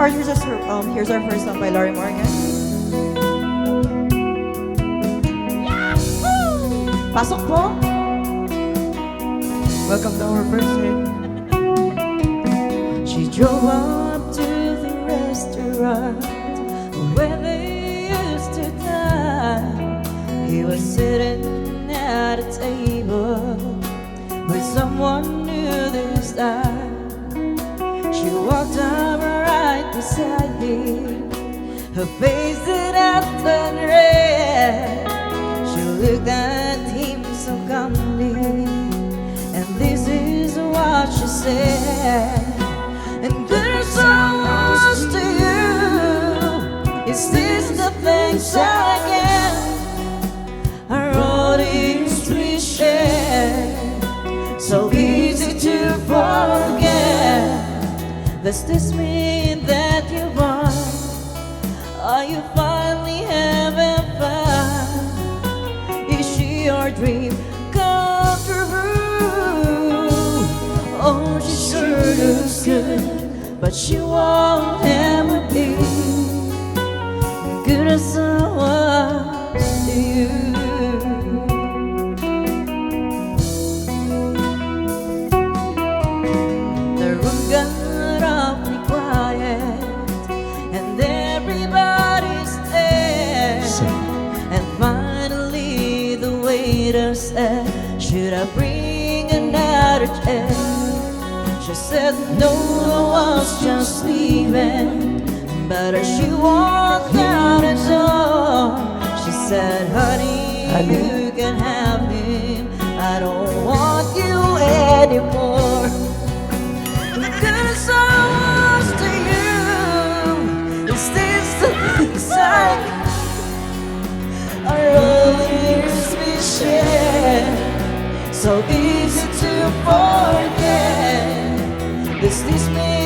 Here's our first song by Lorrie Morgan. Pasok po! Welcome to our first hit. She drove up to the restaurant where they used to dine. He was sitting at a table with someone new this time. She walked up right beside him. Her face did not turn red. She looked at him so calmly, and this is what she said. And there's almost to you. Is this the thanks I get? Our old history shared, so easy to forget. Does this mean that you won? Are you finally having fun? Is she your dream come true? Oh, she sure looks good, but she won't ever be good as I was to you. The room got awfully quiet, and everybody's there. And finally the waiter said, should I bring another chair? She said no, I was just leaving. But as she walked out the door, she said, honey, you can have him. I don't want you anymore. Because I was to you. Is this the things I our old years we shared, so easy to forget? Does this mean